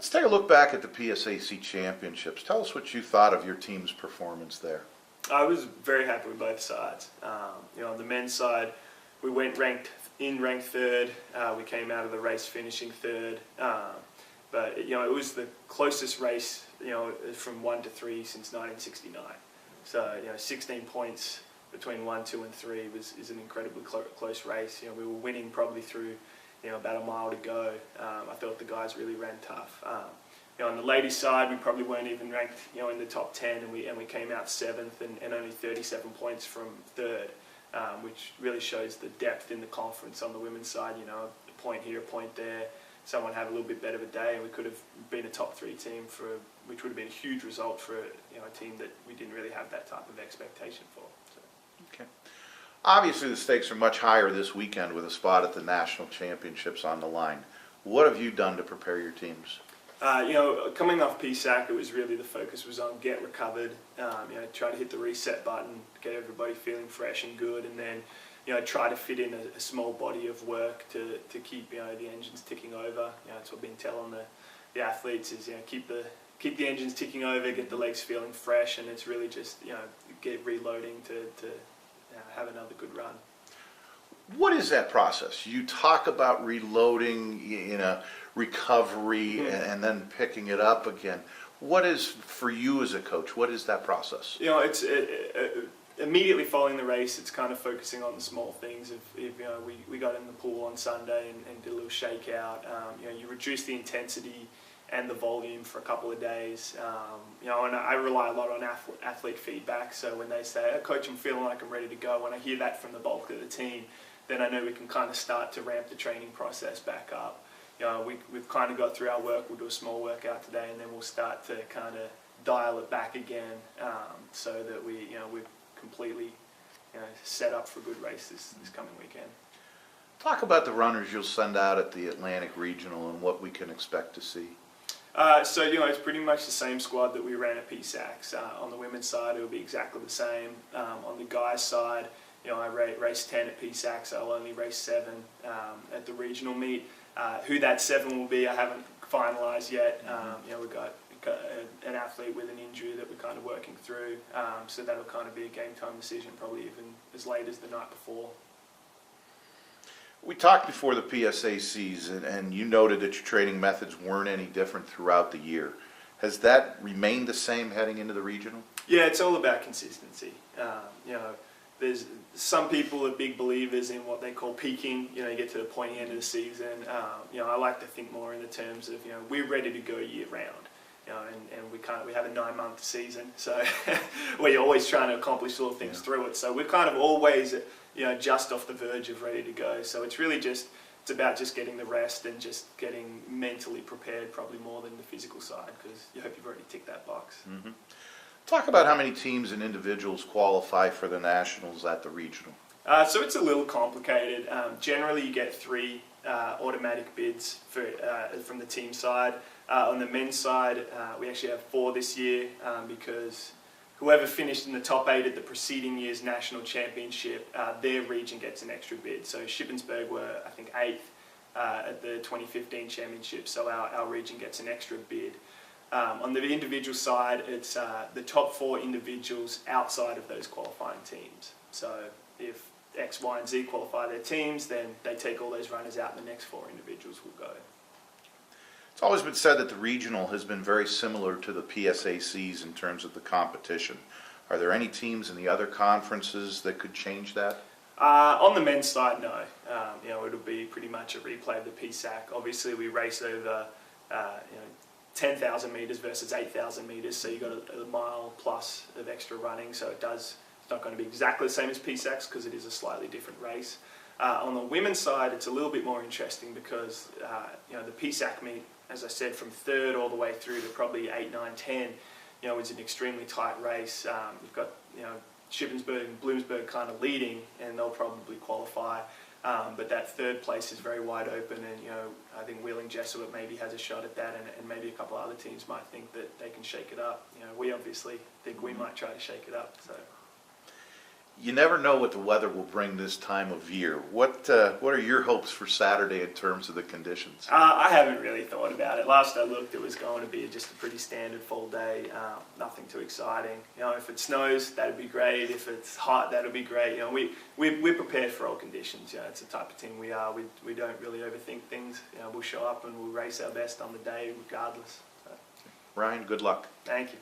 Let's take a look back at the PSAC championships. Tell us what you thought of your team's performance there. I was very happy with both sides. On the men's side, we went ranked third. We came out of the race finishing third. But it was the closest race, from 1 to 3 since 1969. So 16 points between 1, 2, and 3 is an incredibly close race. We were winning probably through about a mile to go. I thought the guys really ran tough. On the ladies' side, we probably weren't even ranked in the top 10, and we came out 7th and only 37 points from 3rd, which really shows the depth in the conference. On the women's side, a point here, a point there. Someone had a little bit better of a day, and we could have been a top 3 team which would have been a huge result for a team that we didn't really have that type of expectation for. So. Okay. Obviously, the stakes are much higher this weekend with a spot at the national championships on the line. What have you done to prepare your teams? Coming off PSAC, it was really the focus was on get recovered, try to hit the reset button, get everybody feeling fresh and good, and then try to fit in a small body of work to keep the engines ticking over. That's what I've been telling the athletes is keep the engines ticking over, get the legs feeling fresh, and it's really just get reloading to have another good run. What is that process? You talk about reloading, recovery, and then picking it up again. What is, for you as a coach, what is that process? It's immediately following the race, it's kind of focusing on the small things. If we got in the pool on Sunday and did a little shakeout, you reduce the intensity and the volume for a couple of days. And I rely a lot on athlete feedback. So when they say, "Oh, Coach, I'm feeling like I'm ready to go," when I hear that from the bulk of the team, then I know we can kind of start to ramp the training process back up. We've kind of got through our work. We'll do a small workout today, and then we'll start to kind of dial it back again, so that we're completely set up for a good race this coming weekend. Talk about the runners you'll send out at the Atlantic Regional and what we can expect to see. So it's pretty much the same squad that we ran at PSACs. On the women's side, it will be exactly the same. On the guys' side, I raced 10 at PSACs, so I'll only race 7 at the regional meet. Who that 7 will be, I haven't finalised yet. We've got an athlete with an injury that we're kind of working through, so that'll kind of be a game time decision, probably even as late as the night before. We talked before the PSACs, and you noted that your training methods weren't any different throughout the year. Has that remained the same heading into the regional? Yeah, it's all about consistency. There's some people are big believers in what they call peaking. You get to the point at the end of the season. I like to think more in the terms of we're ready to go year round. And we have a 9-month season, so we're always trying to accomplish little things through it. So we're kind of always just off the verge of ready to go. So it's really it's about just getting the rest and just getting mentally prepared, probably more than the physical side, because you hope you've already ticked that box. Mm-hmm. Talk about how many teams and individuals qualify for the nationals at the regional. So it's a little complicated. Generally, you get 3 automatic bids from the team side. On the men's side, we actually have 4 this year, because whoever finished in the top 8 at the preceding year's national championship, their region gets an extra bid. So Shippensburg were, I think, 8th at the 2015 championship, so our region gets an extra bid. On the individual side, it's the top 4 individuals outside of those qualifying teams. So if X, Y, and Z qualify their teams, then they take all those runners out and the next 4 individuals will go. It's always been said that the regional has been very similar to the PSACs in terms of the competition. Are there any teams in the other conferences that could change that? On the men's side, no. It'll be pretty much a replay of the PSAC. Obviously, we race over 10,000 metres versus 8,000 metres, so you've got a mile plus of extra running, so it's not going to be exactly the same as PSACs because it is a slightly different race. On the women's side, it's a little bit more interesting because the PSAC meet, as I said, from 3rd all the way through to probably 8, 9, 10, it's an extremely tight race. You've got Shippensburg and Bloomsburg kind of leading, and they'll probably qualify. But that 3rd place is very wide open, and I think Wheeling Jesuit maybe has a shot at that, and maybe a couple of other teams might think that they can shake it up. We obviously think we might try to shake it up. So You never know what the weather will bring this time of year. What are your hopes for Saturday in terms of the conditions? I haven't really thought about it. Last I looked, it was going to be just a pretty standard fall day. Nothing too exciting. You know, if it snows, that'd be great. If it's hot, that'd be great. You know, we're prepared for all conditions. You know, it's the type of team we are. We don't really overthink things. You know, we'll show up and we'll race our best on the day regardless. So, Ryan, good luck. thank you.